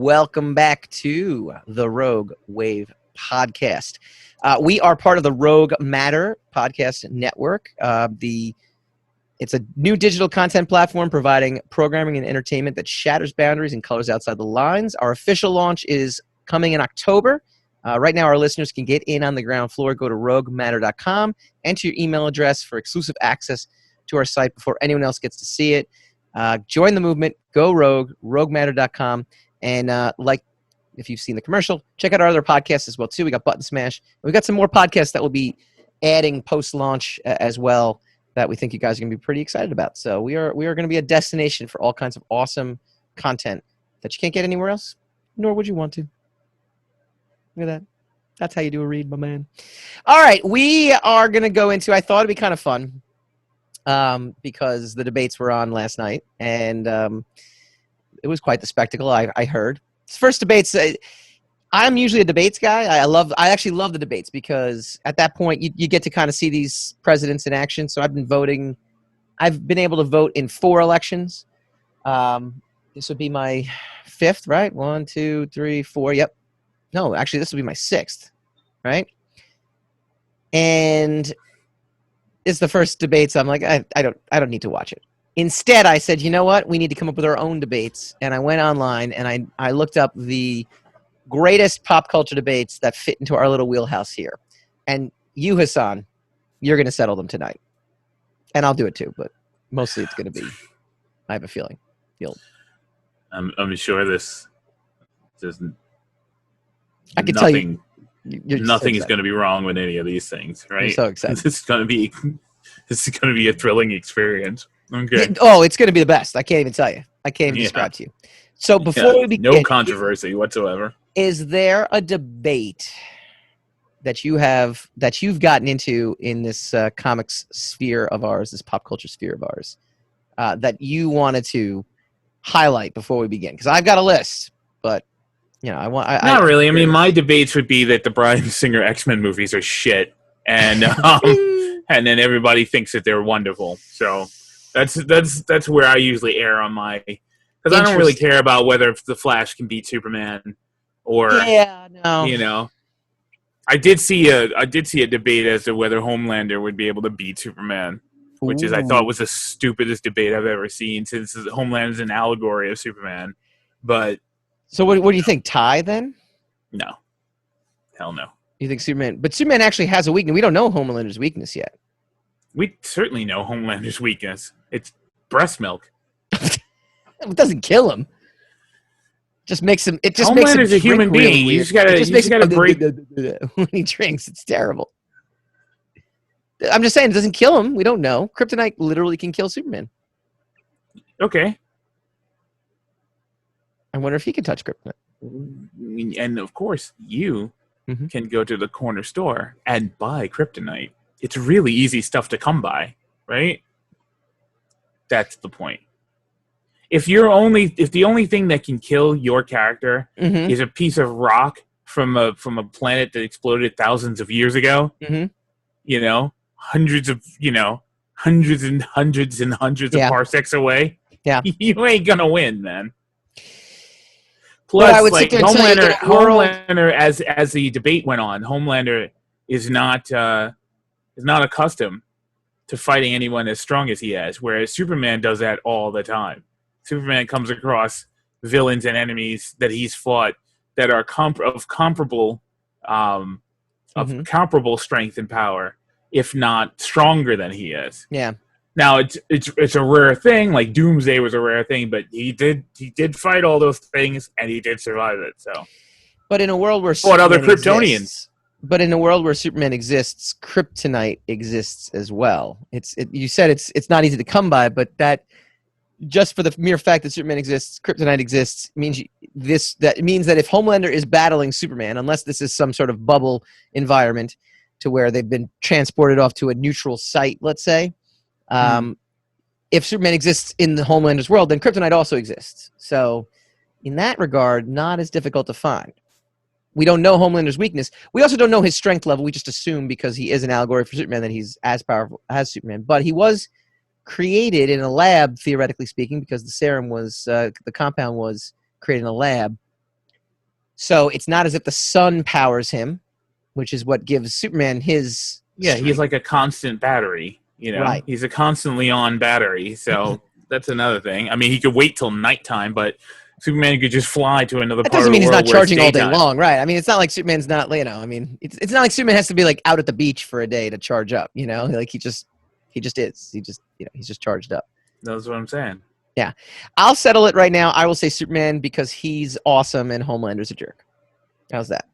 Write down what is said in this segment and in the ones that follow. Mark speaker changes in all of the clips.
Speaker 1: welcome back to the Rogue Wave podcast. We are part of the Rogue Matter podcast network. It's a new digital content platform providing programming and entertainment that shatters boundaries and colors outside the lines. Our official launch is coming in October. Right now, our listeners can get in on the ground floor. Go to roguematter.com, enter your email address for exclusive access to our site before anyone else gets to see it. Join the movement. Go rogue, roguematter.com. And if you've seen the commercial, check out our other podcasts as well, too. We got Button Smash. We've got some more podcasts that will be adding post-launch as well that we think you guys are going to be pretty excited about. So we are going to be a destination for all kinds of awesome content that you can't get anywhere else, nor would you want to. Look at that. That's how you do a read, my man. All right, we are going to go into, I thought it'd be kind of fun because the debates were on last night, and it was quite the spectacle, I heard. First debates, I'm usually a debates guy. I actually love the debates because at that point you get to kind of see these presidents in action. So I've been able to vote in 4 elections. This would be my 5th, right? 1, 2, 3, 4. Yep. No, actually this would be my 6th, right? And it's the first debates. I'm like, I don't need to watch it. Instead, I said, you know what? We need to come up with our own debates. And I went online and I looked up the greatest pop culture debates that fit into our little wheelhouse here. And you, Hassan, you're going to settle them tonight. And I'll do it too, but mostly it's going to be, I have a feeling.
Speaker 2: I'm sure this doesn't.
Speaker 1: I can tell you.
Speaker 2: Nothing is going to be wrong with any of these things, right?
Speaker 1: I'm so excited.
Speaker 2: This is going to be a thrilling experience. Okay.
Speaker 1: Oh, it's going to be the best. I can't even tell you. I can't even describe to you. So before we begin,
Speaker 2: no controversy whatsoever.
Speaker 1: Is there a debate that you've gotten into in this comics sphere of ours, this pop culture sphere of ours, that you wanted to highlight before we begin? Because I've got a list, but not
Speaker 2: really. I mean, my debates would be that the Bryan Singer X-Men movies are shit, and and then everybody thinks that they're wonderful. So that's where I usually err on my, because I don't really care about whether the Flash can beat Superman or I did see a debate as to whether Homelander would be able to beat Superman, which I thought was the stupidest debate I've ever seen, since Homelander is an allegory of Superman. But
Speaker 1: so what do you think? Tie then?
Speaker 2: No. Hell no.
Speaker 1: You think Superman? But Superman actually has a weakness. We don't know Homelander's weakness yet.
Speaker 2: We certainly know Homelander's weakness. It's breast milk.
Speaker 1: It doesn't kill him. Just makes him. It just
Speaker 2: Homelander's
Speaker 1: makes him
Speaker 2: a human being. You just gotta break.
Speaker 1: When he drinks, it's terrible. I'm just saying, it doesn't kill him. We don't know. Kryptonite literally can kill Superman.
Speaker 2: Okay.
Speaker 1: I wonder if he can touch kryptonite.
Speaker 2: And of course, you can go to the corner store and buy kryptonite. It's really easy stuff to come by, right? That's the point. If the only thing that can kill your character is a piece of rock from a planet that exploded thousands of years ago, hundreds and hundreds of parsecs away, you ain't gonna win, man. Plus, like Homelander, as the debate went on, Homelander is not accustomed to fighting anyone as strong as he is, whereas Superman does that all the time. Superman comes across villains and enemies that he's fought that are comparable strength and power, if not stronger than he is.
Speaker 1: Yeah.
Speaker 2: Now it's a rare thing. Like Doomsday was a rare thing, but he did fight all those things and he did survive it. So,
Speaker 1: but in a world where
Speaker 2: other Kryptonians.
Speaker 1: But in a world where Superman exists, kryptonite exists as well. You said it's not easy to come by, but that just for the mere fact that Superman exists, kryptonite exists means that if Homelander is battling Superman, unless this is some sort of bubble environment to where they've been transported off to a neutral site, let's say. If Superman exists in the Homelander's world, then kryptonite also exists. So, in that regard, not as difficult to find. We don't know Homelander's weakness. We also don't know his strength level. We just assume because he is an allegory for Superman that he's as powerful as Superman. But he was created in a lab, theoretically speaking, because the serum was the compound was created in a lab So it's not as if the sun powers him, which is what gives Superman his strength.
Speaker 2: He's like a constant battery, Right. He's a constantly on battery, so that's another thing. I mean, he could wait till nighttime, but Superman could just fly to another part of the world. That doesn't mean he's not charging all day long,
Speaker 1: right? I mean, it's not like Superman's not, I mean, it's not like Superman has to be like out at the beach for a day to charge up, Like he just is. He's just charged up.
Speaker 2: That's what I'm saying.
Speaker 1: Yeah. I'll settle it right now. I will say Superman because he's awesome and Homelander's a jerk. How's that?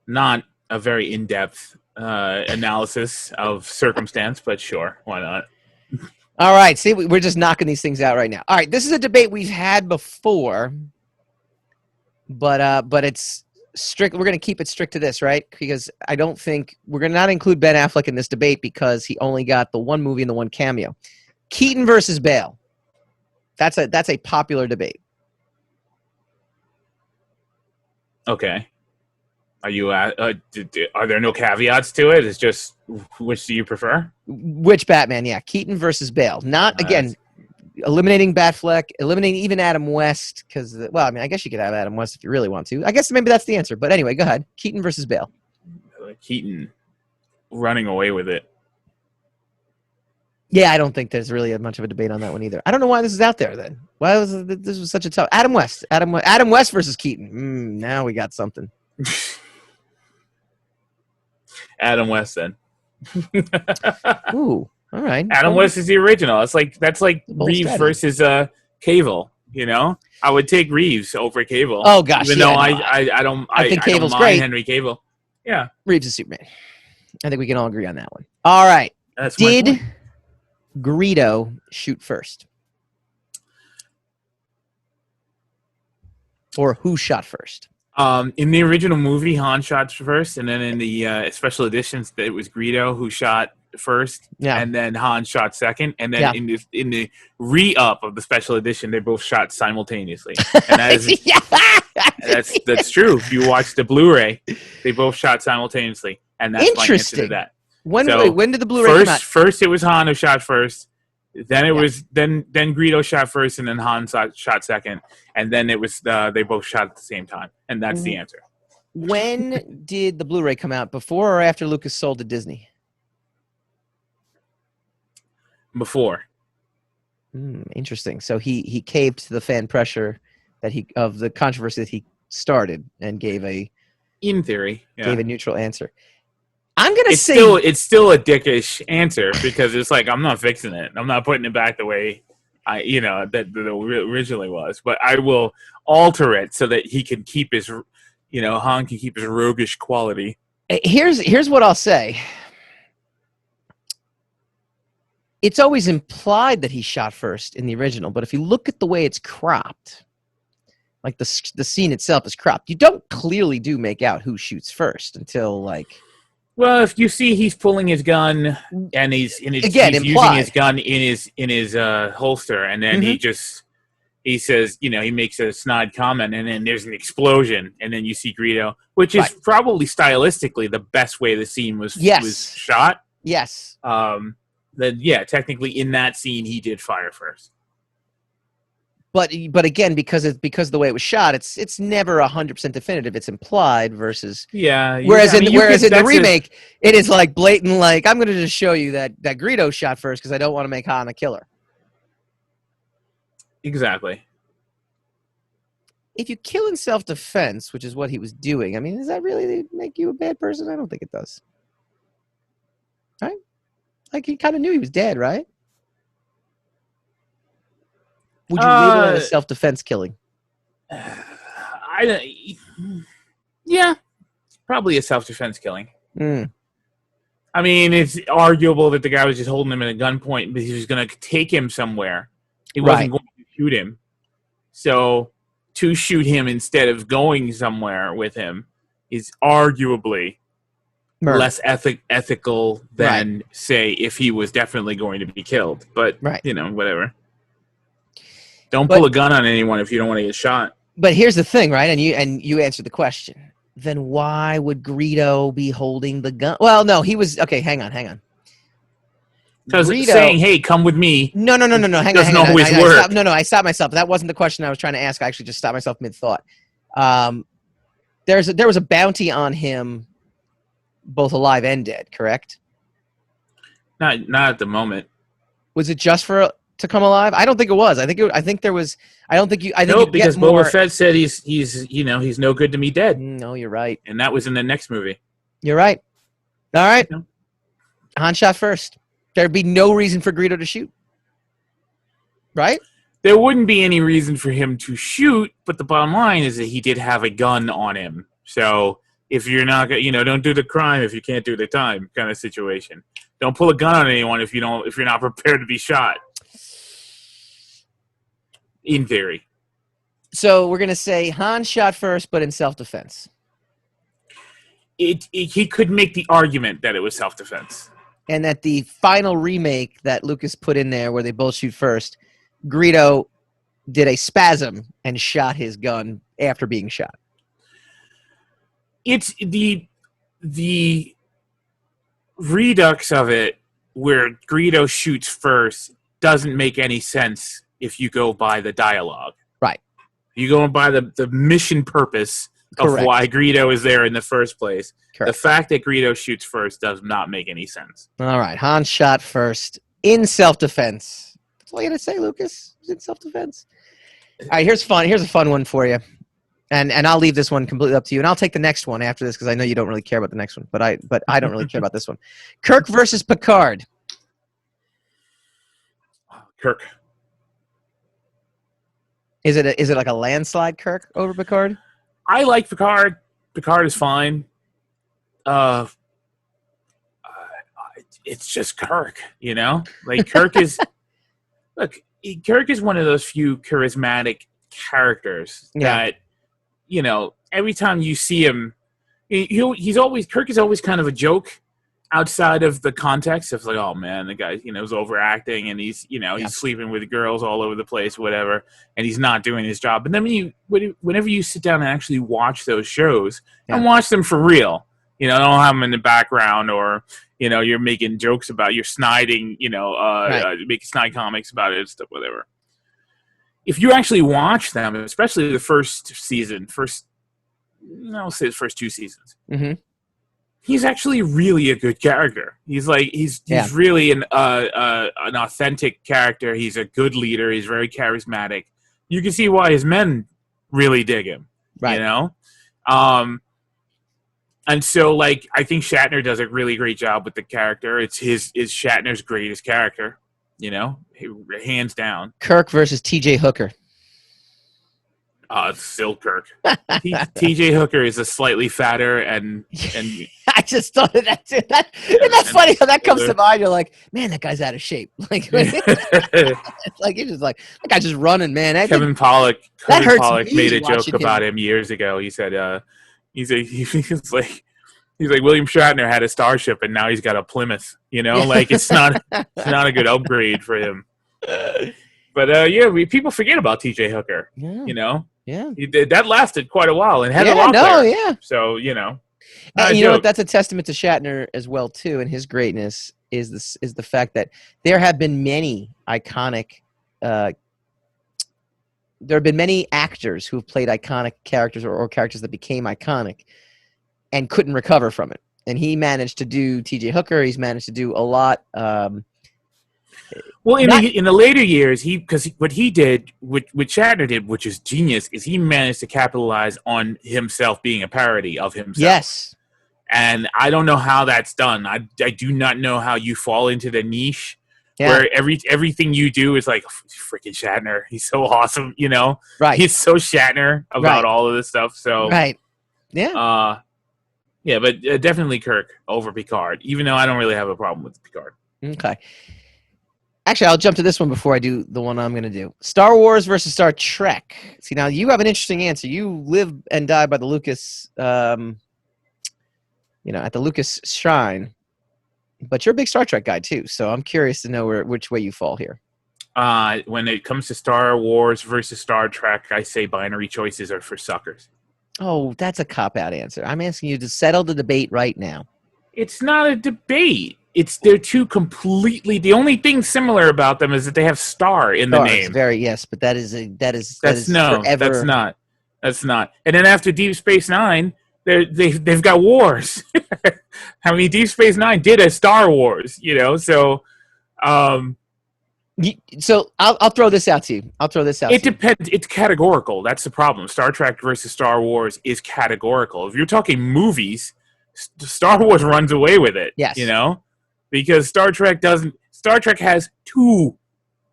Speaker 2: Not a very in-depth analysis of circumstance, but sure, why not?
Speaker 1: All right, see, we're just knocking these things out right now. All right, this is a debate we've had before, but it's strict. We're going to keep it strict to this, right? Because I don't think we're going to not include Ben Affleck in this debate because he only got the one movie and the one cameo. Keaton versus Bale. That's a popular debate.
Speaker 2: Okay. Are there no caveats to it? It's just which do you prefer?
Speaker 1: Which Batman? Yeah, Keaton versus Bale. Not again eliminating Batfleck, eliminating even Adam West because I guess you could have Adam West if you really want to. I guess maybe that's the answer. But anyway, go ahead. Keaton versus Bale.
Speaker 2: Keaton running away with it.
Speaker 1: Yeah, I don't think there's really much of a debate on that one either. I don't know why this is out there then. Why this was such a tough Adam West versus Keaton. Now we got something.
Speaker 2: Adam West then.
Speaker 1: Ooh, all right.
Speaker 2: Adam West is the original. That's like Reeves versus Cavill. I would take Reeves over Cavill.
Speaker 1: Oh gosh,
Speaker 2: even though I don't. I think Cavill's great. Henry Cavill. Yeah,
Speaker 1: Reeves is Superman. I think we can all agree on that one. All right. Did Greedo shoot first, or who shot first?
Speaker 2: In the original movie, Han shot first, and then in the special editions, it was Greedo who shot first, and then Han shot second, and then in the re-up of the special edition, they both shot simultaneously. And that is that's true. If you watch the Blu-ray, they both shot simultaneously, and that's my answer to that.
Speaker 1: When did the Blu-ray come out?
Speaker 2: First, it was Han who shot first. Then it was then Greedo shot first, and then Han shot second, and then it was they both shot at the same time, and that's the answer.
Speaker 1: When did the Blu-ray come out? Before or after Lucas sold to Disney?
Speaker 2: Before.
Speaker 1: Interesting. So he caved to the fan pressure of the controversy that he started and gave a neutral answer. I'm gonna say
Speaker 2: it's still a dickish answer because it's like I'm not fixing it. I'm not putting it back the way that originally was. But I will alter it so that he can keep his Han can keep his roguish quality.
Speaker 1: Here's what I'll say. It's always implied that he shot first in the original, but if you look at the way it's cropped, like the scene itself is cropped, you don't clearly make out who shoots first until like.
Speaker 2: Well, if you see he's pulling his gun and he's using his gun in his holster, and then he says, he makes a snide comment, and then there's an explosion, and then you see Greedo, which is probably stylistically the best way the scene was shot.
Speaker 1: Yes.
Speaker 2: Then technically in that scene he did fire first.
Speaker 1: But again, because of the way it was shot, it's never 100% definitive. It's implied versus Whereas in the remake, it is like blatant. Like I'm going to just show you that Greedo shot first because I don't want to make Han a killer.
Speaker 2: Exactly.
Speaker 1: If you kill in self-defense, which is what he was doing, I mean, does that really make you a bad person? I don't think it does. Right? Like he kind of knew he was dead, right? Would you label it a self-defense killing?
Speaker 2: Yeah, probably a self-defense killing. I mean, it's arguable that the guy was just holding him at a gunpoint, but he was going to take him somewhere. He wasn't going to shoot him. So to shoot him instead of going somewhere with him is arguably less ethical than, say, if he was definitely going to be killed. But, whatever. Don't pull a gun on anyone if you don't want to get shot.
Speaker 1: But here's the thing, right? And you answered the question. Then why would Greedo be holding the gun? Well, no, he was okay. Hang on.
Speaker 2: Because saying, "Hey, come with me."
Speaker 1: No. Hang on.
Speaker 2: Doesn't always work.
Speaker 1: I stopped myself. That wasn't the question I was trying to ask. I actually just stopped myself mid-thought. there was a bounty on him, both alive and dead. Correct?
Speaker 2: Not at the moment.
Speaker 1: Was it just to come alive? I don't think it was. I think there was. I don't think you. I think
Speaker 2: no, because Boba Fett said he's no good to me dead.
Speaker 1: No, you're right.
Speaker 2: And that was in the next movie.
Speaker 1: You're right. All right. Han shot first. There'd be no reason for Greedo to shoot. Right?
Speaker 2: There wouldn't be any reason for him to shoot, but the bottom line is that he did have a gun on him. So if you're not, don't do the crime if you can't do the time, kind of situation. Don't pull a gun on anyone if you're not prepared to be shot. In theory.
Speaker 1: So we're gonna say Han shot first, but in self-defense.
Speaker 2: He could make the argument that it was self-defense.
Speaker 1: And that the final remake that Lucas put in there where they both shoot first, Greedo did a spasm and shot his gun after being shot.
Speaker 2: It's the redux of it where Greedo shoots first doesn't make any sense if you go by the dialogue.
Speaker 1: Right.
Speaker 2: You go by the mission purpose of why Greedo is there in the first place. Correct. The fact that Greedo shoots first does not make any sense.
Speaker 1: All right. Han shot first in self-defense. That's all you got to say, Lucas. It was in self-defense. All right, here's a fun one for you. And I'll leave this one completely up to you. And I'll take the next one after this because I know you don't really care about the next one. But I don't really care about this one. Kirk versus Picard.
Speaker 2: Kirk.
Speaker 1: Is it like a landslide Kirk over Picard?
Speaker 2: I like Picard. Picard is fine. It's just Kirk, Like Kirk is Kirk is one of those few charismatic characters that every time you see him, Kirk is always kind of a joke outside of the context of like, oh man, the guy, is overacting and he's sleeping with girls all over the place, whatever, and he's not doing his job. But then whenever you sit down and actually watch those shows and watch them for real, don't have them in the background or, you're making jokes about, you're sniding, making snide comics about it and stuff, whatever. If you actually watch them, especially the first season, I'll say the first 2 seasons, he's actually really a good character. He's really an authentic character. He's a good leader. He's very charismatic. You can see why his men really dig him. Right. And so I think Shatner does a really great job with the character. It's Shatner's greatest character, hands down.
Speaker 1: Kirk versus T.J. Hooker.
Speaker 2: Still Kirk. T.J. Hooker is a slightly fatter and
Speaker 1: I just thought of that too. That's funny how that comes to mind. You're like, man, that guy's out of shape. Like you're just like, that guy's just running, man.
Speaker 2: Kevin Pollak made a joke about him years ago. He said, he's like William Shatner had a Starship and now he's got a Plymouth. It's not a good upgrade for him. But people forget about T.J. Hooker. Yeah. Yeah, that lasted quite a while and had a lot there. Yeah. So
Speaker 1: what? That's a testament to Shatner as well too, and his greatness is the fact that there have been many iconic. There have been many actors who have played iconic characters or characters that became iconic and couldn't recover from it. And he managed to do T.J. Hooker. He's managed to do a lot.
Speaker 2: Well, in the later years, because what he did, what Shatner did, which is genius, is he managed to capitalize on himself being a parody of himself.
Speaker 1: Yes.
Speaker 2: And I don't know how that's done. I do not know how you fall into the niche where everything you do is like, freaking Shatner. He's so awesome, Right. He's so Shatner about all of this stuff. So
Speaker 1: right. Yeah.
Speaker 2: But definitely Kirk over Picard, even though I don't really have a problem with Picard.
Speaker 1: Okay. Actually, I'll jump to this one before I do the one I'm going to do. Star Wars versus Star Trek. See, now you have an interesting answer. You live and die by the Lucas, at the Lucas shrine. But you're a big Star Trek guy, too. So I'm curious to know which way you fall here.
Speaker 2: When it comes to Star Wars versus Star Trek, I say binary choices are for suckers.
Speaker 1: Oh, that's a cop-out answer. I'm asking you to settle the debate right now.
Speaker 2: It's not a debate. They're two completely. The only thing similar about them is that they have "star" in the name.
Speaker 1: Yes, but that is forever.
Speaker 2: That's not. That's not. And then after Deep Space Nine, they've got wars. I mean, Deep Space Nine did a Star Wars, So,
Speaker 1: so I'll throw this out to you.
Speaker 2: It depends. It's categorical. That's the problem. Star Trek versus Star Wars is categorical. If you're talking movies, Star Wars runs away with it.
Speaker 1: Yes.
Speaker 2: Because Star Trek doesn't. Star Trek has 2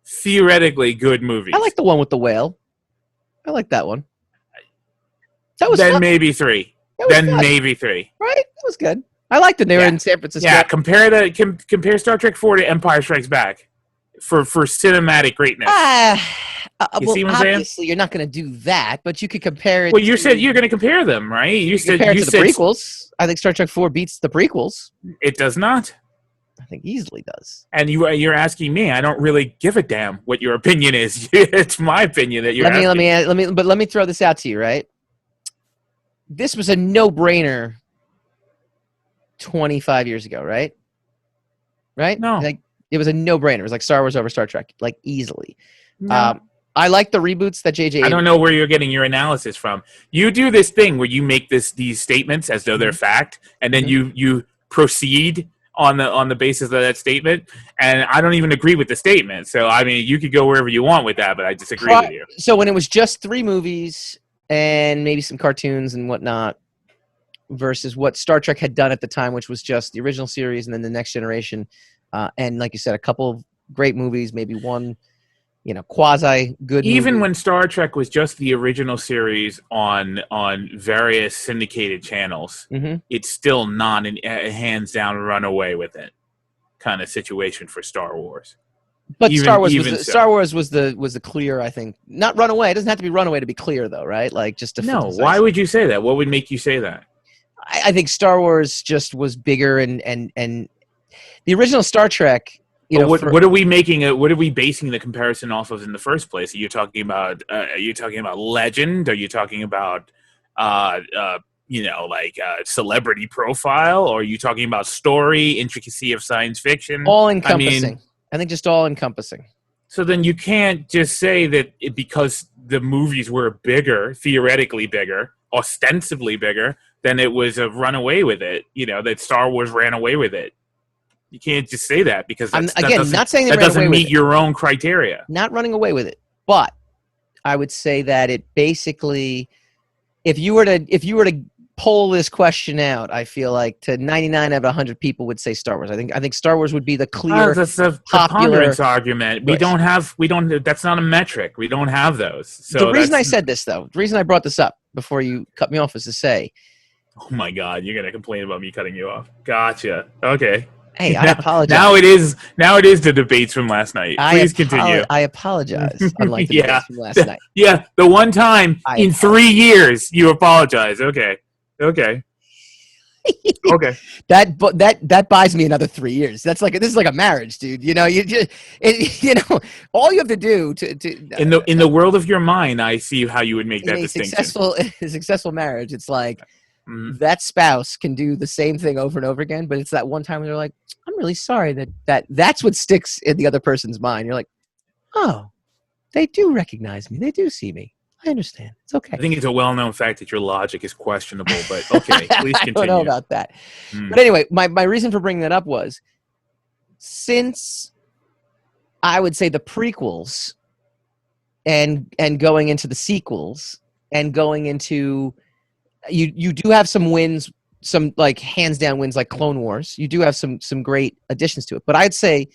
Speaker 2: theoretically good movies.
Speaker 1: I like the one with the whale. I like that one. That was
Speaker 2: then
Speaker 1: fun.
Speaker 2: Maybe 3.
Speaker 1: Then
Speaker 2: fun. Maybe 3.
Speaker 1: Right? That was good. I liked it. They were in San Francisco.
Speaker 2: Yeah. Compare Star Trek 4 to Empire Strikes Back for cinematic greatness. You see what I'm saying?
Speaker 1: Obviously, you're not going to do that, but you could compare it.
Speaker 2: Well, you said you're going to compare them, right? You said
Speaker 1: the prequels. I think Star Trek 4 beats the prequels.
Speaker 2: It does not.
Speaker 1: I think easily does.
Speaker 2: And you're asking me. I don't really give a damn what your opinion is. It's my opinion that you're asking.
Speaker 1: Let me throw this out to you, right? This was a no-brainer 25 years ago, right? Right?
Speaker 2: No.
Speaker 1: Like, it was a no-brainer. It was like Star Wars over Star Trek, like easily.
Speaker 2: No.
Speaker 1: I like the reboots that JJ.
Speaker 2: I don't know where you're getting your analysis from. You do this thing where you make these statements as though they're fact, and then you proceed on the basis of that statement, and I don't even agree with the statement. So I mean, you could go wherever you want with that, but I disagree with you.
Speaker 1: So when it was just 3 movies and maybe some cartoons and whatnot, versus what Star Trek had done at the time, which was just the original series and then the Next Generation, and like you said, a couple of great movies, maybe one, quasi good.
Speaker 2: Even
Speaker 1: movie.
Speaker 2: When Star Trek was just the original series on various syndicated channels, it's still not a hands down run away with it kind of situation for Star Wars.
Speaker 1: But Star Wars was the clear, I think, not run away. It doesn't have to be run away to be clear, though, right? Like just to
Speaker 2: no. Why would you say that? What would make you say that?
Speaker 1: I think Star Wars just was bigger, and the original Star Trek.
Speaker 2: What are we making? What are we basing the comparison off of in the first place? Are you talking about? Legend? Are you talking about? Celebrity profile? Or are you talking about story, intricacy of science fiction?
Speaker 1: All encompassing. I think just all encompassing.
Speaker 2: So then you can't just say that because the movies were bigger, theoretically bigger, ostensibly bigger, then it was a runaway with it. That Star Wars ran away with it. You can't just say that because
Speaker 1: not saying
Speaker 2: that doesn't meet your own criteria.
Speaker 1: Not running away with it, but I would say that it basically, if you were to poll this question out, I feel like to 99 out of 100 people would say Star Wars. I think Star Wars would be the clear
Speaker 2: that's a preponderance argument. We don't. That's not a metric. We don't have those. So
Speaker 1: the reason I said this, though, the reason I brought this up before you cut me off is to say,
Speaker 2: oh my God, you're gonna complain about me cutting you off. Gotcha. Okay.
Speaker 1: Hey, I apologize.
Speaker 2: Now it is the debates from last night. Please continue.
Speaker 1: I apologize. Unlike the debates from last night.
Speaker 2: Yeah, the one time in 3 years you apologize. Okay. Okay.
Speaker 1: That buys me another 3 years. This is like a marriage, dude. All you have to do to
Speaker 2: in the world of your mind, I see how you would make that distinction.
Speaker 1: Successful marriage, it's like that spouse can do the same thing over and over again, but it's that one time where they're like, I'm really sorry that's what sticks in the other person's mind. You're like, oh, they do recognize me. They do see me. I understand. It's okay.
Speaker 2: I think it's a well-known fact that your logic is questionable, but okay, please continue.
Speaker 1: I don't know about that. But anyway, my reason for bringing that up was, since I would say the prequels and going into the sequels and going into you do have some wins, some like hands down wins like Clone Wars. You do have some great additions to it. But I'd say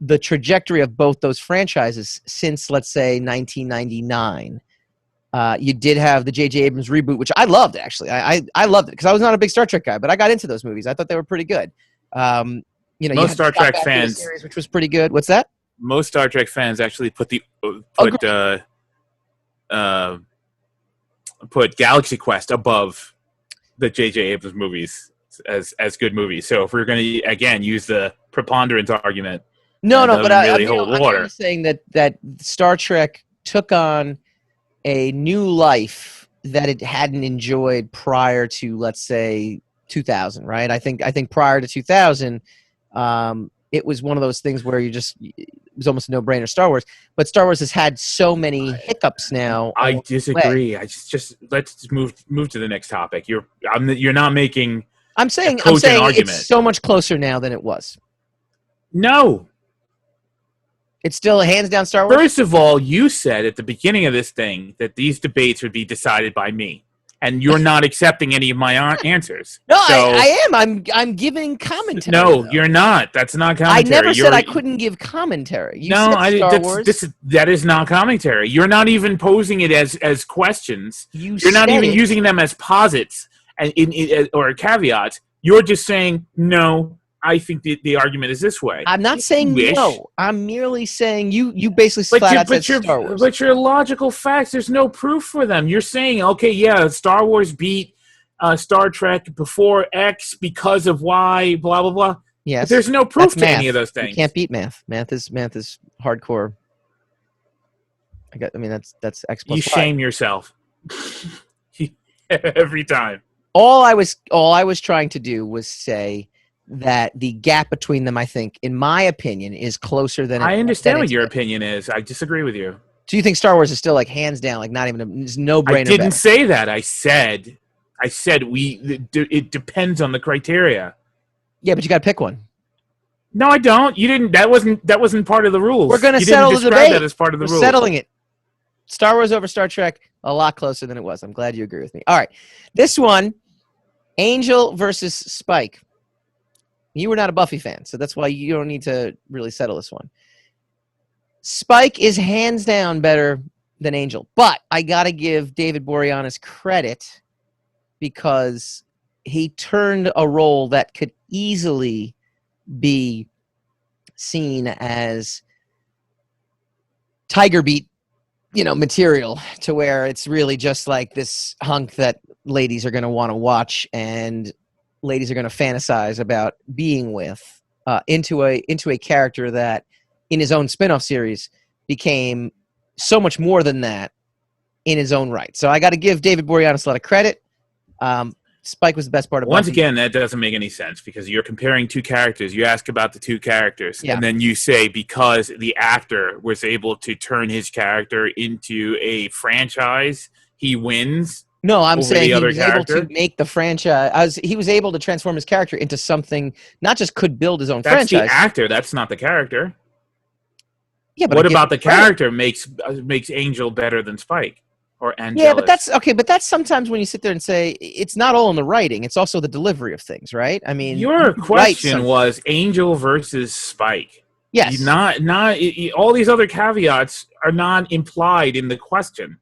Speaker 1: the trajectory of both those franchises since, let's say, 1999, you did have the J.J. Abrams reboot, which I loved, actually. I loved it because I was not a big Star Trek guy, but I got into those movies. I thought they were pretty good.
Speaker 2: Most Star Trek fans,
Speaker 1: series, which was pretty good. What's that?
Speaker 2: Most Star Trek fans actually put Galaxy Quest above the J.J. Abrams movies as good movies. So if we're going to again use the preponderance argument,
Speaker 1: but
Speaker 2: I'm
Speaker 1: saying that Star Trek took on a new life that it hadn't enjoyed prior to, let's say, 2000. Right? I think prior to 2000, it was one of those things where it was almost a no-brainer. Star Wars, but Star Wars has had so many hiccups now.
Speaker 2: I disagree. I just let's move to the next topic. You're not making.
Speaker 1: I'm saying
Speaker 2: argument.
Speaker 1: It's so much closer now than it was.
Speaker 2: No.
Speaker 1: It's still hands down Star Wars?
Speaker 2: First of all, you said at the beginning of this thing that these debates would be decided by me, and you're not accepting any of my answers.
Speaker 1: No, so, I am. I'm giving commentary.
Speaker 2: No, you're not. That's not commentary.
Speaker 1: I never said I couldn't give commentary. You said Star Wars.
Speaker 2: That is not commentary. You're not even posing it as questions. You're not even using them as posits or caveats. You're just saying no. I think the argument is this way.
Speaker 1: I'm not saying no. I'm merely saying you basically flat out said Star Wars.
Speaker 2: But your logical facts, there's no proof for them. You're saying, okay, yeah, Star Wars beat Star Trek before X because of Y, blah, blah, blah.
Speaker 1: Yes.
Speaker 2: But there's no proof to any of those things.
Speaker 1: You can't beat math. Math is hardcore. That's X plus
Speaker 2: You
Speaker 1: Y.
Speaker 2: shame yourself every time.
Speaker 1: All I was trying to do was say that the gap between them, I think, in my opinion, is closer than.
Speaker 2: I understand what your opinion is. I disagree with you.
Speaker 1: Do you think Star Wars is still like hands down, like not even it's no brainer?
Speaker 2: I didn't say that. I said it depends on the criteria.
Speaker 1: Yeah, but you got to pick one.
Speaker 2: No, I don't. You didn't. That wasn't part of the rules.
Speaker 1: We're going to settle the debate.
Speaker 2: That as part of the rules.
Speaker 1: Settling it. Star Wars over Star Trek, a lot closer than it was. I'm glad you agree with me. All right, this one, Angel versus Spike. You were not a Buffy fan, so that's why you don't need to really settle this one. Spike is hands down better than Angel, but I got to give David Boreanaz credit because he turned a role that could easily be seen as Tiger Beat, material, to where it's really just like this hunk that ladies are going to want to watch and ladies are going to fantasize about being with, into a character that in his own spin-off series became so much more than that in his own right. So I got to give David Boreanaz a lot of credit. Spike was the best part of
Speaker 2: Once
Speaker 1: Buffy.
Speaker 2: Again, that doesn't make any sense because you're comparing two characters. You ask about the two characters, and then you say because the actor was able to turn his character into a franchise, he wins.
Speaker 1: No, I'm saying he was able to make the franchise. He was able to transform his character into something, not just could build his own franchise.
Speaker 2: That's the actor. That's not the character.
Speaker 1: Yeah, but
Speaker 2: what about the character makes Angel better than Spike or Angelus?
Speaker 1: Yeah, but that's okay. But that's sometimes when you sit there and say it's not all in the writing; it's also the delivery of things, right? I mean,
Speaker 2: your question was Angel versus Spike.
Speaker 1: Yes.
Speaker 2: Not all these other caveats are not implied in the question.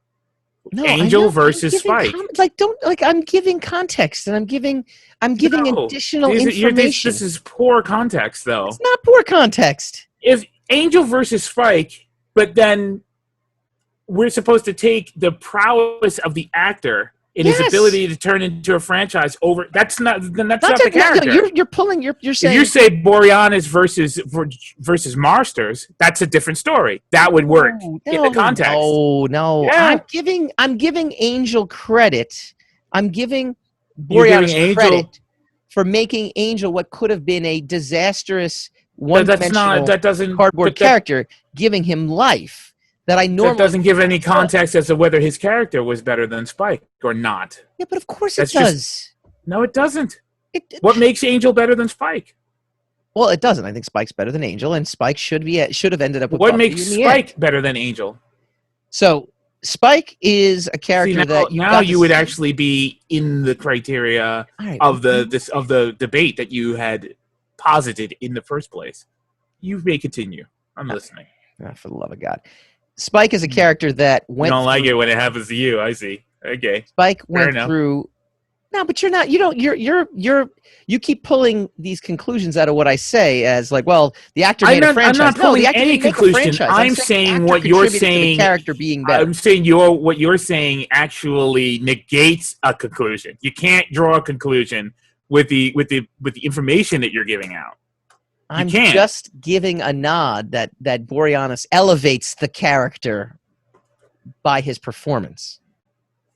Speaker 1: No,
Speaker 2: Angel versus Spike.
Speaker 1: I'm giving context and I'm giving additional information.
Speaker 2: This is poor context, though.
Speaker 1: It's not poor context.
Speaker 2: If Angel versus Spike, but then we're supposed to take the prowess of the actor and his ability to turn into a franchise over. That's not the character.
Speaker 1: No, you're saying.
Speaker 2: If you say Boreanaz versus Marsters, that's a different story. That would work in the context.
Speaker 1: No. Yeah. I'm giving Angel credit. I'm giving
Speaker 2: Boreanaz
Speaker 1: credit for making Angel what could have been a disastrous one-dimensional cardboard character, giving him life. That
Speaker 2: doesn't give any context as to whether his character was better than Spike or not.
Speaker 1: Yeah, but of course it does.
Speaker 2: No, it doesn't. What makes Angel better than Spike?
Speaker 1: Well, it doesn't. I think Spike's better than Angel, and Spike should have ended up with
Speaker 2: what
Speaker 1: Buffy
Speaker 2: makes Spike better than Angel?
Speaker 1: So Spike is a character
Speaker 2: you would actually be in the criteria of the debate that you had posited in the first place. You may continue. I'm listening.
Speaker 1: For the love of God. Spike is a character that went.
Speaker 2: You don't like it when it happens to you. I see. Okay.
Speaker 1: Spike went through. No, but you're not. You don't. You keep pulling these conclusions out of what I say as like, well, the actor made a franchise.
Speaker 2: I'm not pulling any conclusion. I'm saying what you're saying.
Speaker 1: The character being better.
Speaker 2: I'm saying what you're saying actually negates a conclusion. You can't draw a conclusion with the information that you're giving out.
Speaker 1: I'm just giving a nod that Boreanaz elevates the character by his performance.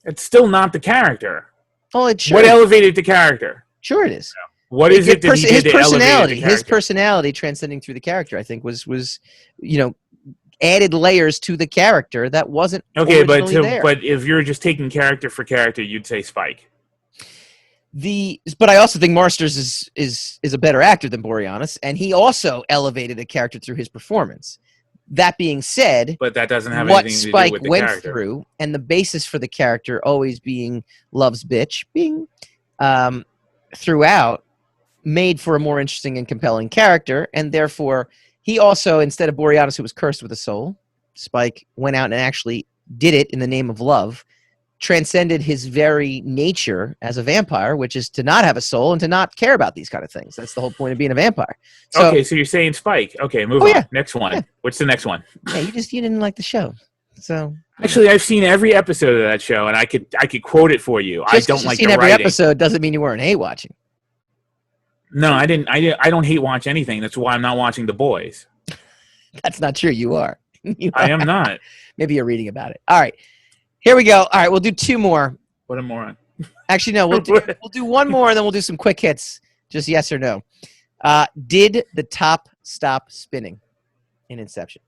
Speaker 2: It's still not the character.
Speaker 1: Well, it sure
Speaker 2: What
Speaker 1: is.
Speaker 2: elevated the character?
Speaker 1: Sure it is.
Speaker 2: What is it that he did to elevate the character?
Speaker 1: His personality transcending through the character, I think, was added layers to the character that wasn't originally there.
Speaker 2: But if you're just taking character for character, you'd say Spike.
Speaker 1: But I also think Marsters is a better actor than Boreanaz, and he also elevated a character through his performance. That being said,
Speaker 2: but that doesn't have
Speaker 1: what
Speaker 2: anything
Speaker 1: Spike
Speaker 2: to do with the
Speaker 1: went
Speaker 2: character.
Speaker 1: through, and the basis for the character always being love's bitch, being throughout, made for a more interesting and compelling character, and therefore he also, instead of Boreanaz, who was cursed with a soul, Spike went out and actually did it in the name of love, transcended his very nature as a vampire, which is to not have a soul and to not care about these kind of things. That's the whole point of being a vampire. So,
Speaker 2: okay, so you're saying Spike. Okay, move on. Yeah. Next one. Yeah. What's the next one?
Speaker 1: Yeah, you didn't like the show. So
Speaker 2: actually, I've seen every episode of that show, and I could quote it for you.
Speaker 1: Just
Speaker 2: I don't like the
Speaker 1: every
Speaker 2: writing.
Speaker 1: Episode doesn't mean you weren't hate watching.
Speaker 2: No, I didn't. I don't hate watch anything. That's why I'm not watching The Boys.
Speaker 1: That's not true. You are.
Speaker 2: I am not.
Speaker 1: Maybe you're reading about it. All right. Here we go. All right, we'll do two more.
Speaker 2: What a moron.
Speaker 1: Actually, no, we'll do one more, and then we'll do some quick hits. Just yes or no. Did the top stop spinning in Inception?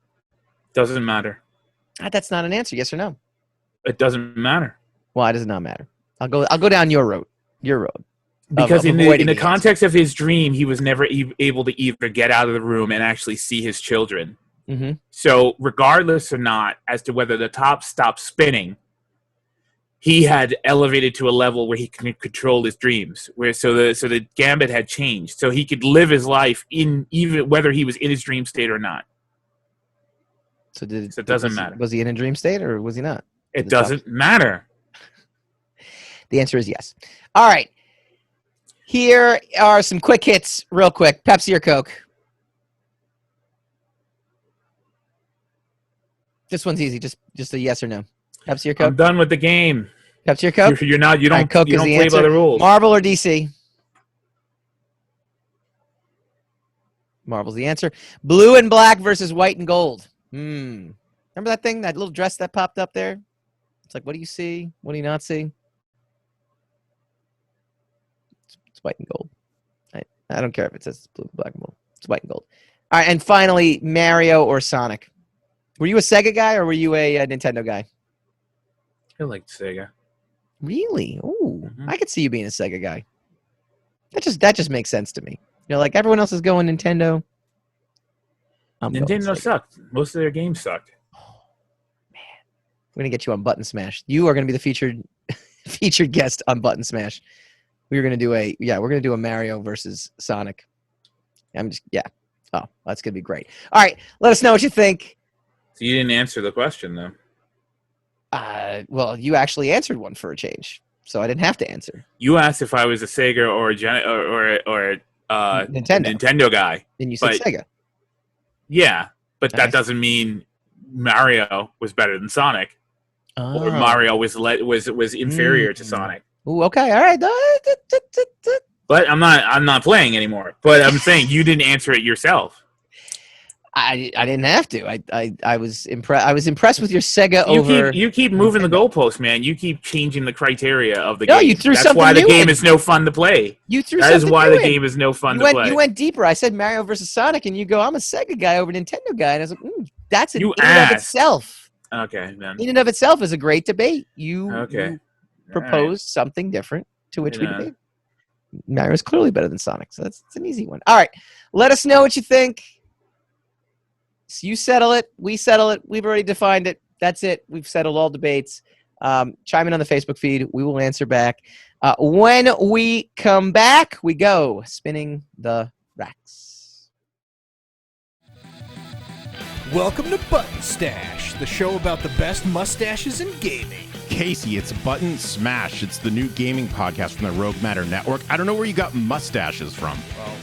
Speaker 2: Doesn't matter.
Speaker 1: That's not an answer. Yes or no?
Speaker 2: It doesn't matter.
Speaker 1: Why does it not matter? I'll go down your road. Your road.
Speaker 2: Because in the context of his dream, he was never able to either get out of the room and actually see his children.
Speaker 1: Mm-hmm. So
Speaker 2: regardless or not, as to whether the top stopped spinning, he had elevated to a level where he could control his dreams. So the gambit had changed, so he could live his life in even whether he was in his dream state or not.
Speaker 1: So it
Speaker 2: doesn't matter.
Speaker 1: Was he in a dream state or was he not?
Speaker 2: It doesn't matter.
Speaker 1: The answer is yes. All right. Here are some quick hits, real quick. Pepsi or Coke? This one's easy. Just a yes or no. Pepsi or Coke?
Speaker 2: I'm done with the game.
Speaker 1: Pepsi or Coke?
Speaker 2: You're not. You don't.
Speaker 1: Right, Coke
Speaker 2: you
Speaker 1: is
Speaker 2: don't
Speaker 1: the
Speaker 2: play
Speaker 1: answer.
Speaker 2: by the rules.
Speaker 1: Marvel or DC? Marvel's the answer. Blue and black versus white and gold. Remember that thing? That little dress that popped up there? It's like, what do you see? What do you not see? It's white and gold. I don't care if it says blue, black, and gold. It's white and gold. All right, and finally, Mario or Sonic? Were you a Sega guy or were you a Nintendo guy?
Speaker 2: I like Sega.
Speaker 1: Really? Ooh, I could see you being a Sega guy. That just makes sense to me. Like everyone else is going Nintendo.
Speaker 2: Nintendo sucked. Most of their games sucked.
Speaker 1: Oh, man, we're gonna get you on Button Smash. You are gonna be the featured guest on Button Smash. We're gonna do a Mario versus Sonic. Oh, that's gonna be great. All right, let us know what you think.
Speaker 2: So you didn't answer the question though.
Speaker 1: Well, you actually answered one for a change, so I didn't have to answer.
Speaker 2: You asked if I was a Sega or a Nintendo guy.
Speaker 1: Then you said Sega.
Speaker 2: Yeah, but that doesn't mean Mario was better than Sonic, or Mario was inferior to Sonic.
Speaker 1: Ooh, okay, all right.
Speaker 2: But I'm not playing anymore. But I'm saying you didn't answer it yourself.
Speaker 1: I didn't have to. I was impressed. I was impressed with your Sega
Speaker 2: You keep moving the goalpost, man. You keep changing the criteria of the game.
Speaker 1: No, you threw something new.
Speaker 2: That's why the game is no fun to play. That is why the game is no fun to play.
Speaker 1: You went deeper. I said Mario versus Sonic, and you go, I'm a Sega guy over Nintendo guy. And I was like, that's in and of itself.
Speaker 2: Okay, then.
Speaker 1: In and of itself is a great debate. You proposed something different to which we debate. Mario's clearly better than Sonic, so it's an easy one. All right. Let us know what you think. So you settle it. We settle it. We've already defined it. That's it. We've settled all debates. Chime in on the Facebook feed. We will answer back. When we come back, we go spinning the racks.
Speaker 3: Welcome to Button Stash, the show about the best mustaches in gaming.
Speaker 4: Casey, it's Button Smash. It's the new gaming podcast from the Rogue Matter Network. I don't know where you got mustaches from.
Speaker 3: Well,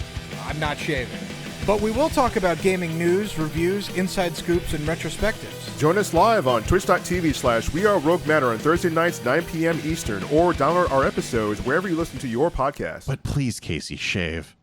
Speaker 3: I'm not shaving. But we will talk about gaming news, reviews, inside scoops, and retrospectives.
Speaker 5: Join us live on twitch.tv/WeAreRogueMatter on Thursday nights, 9 p.m. Eastern, or download our episodes wherever you listen to your podcast.
Speaker 4: But please, Casey, shave.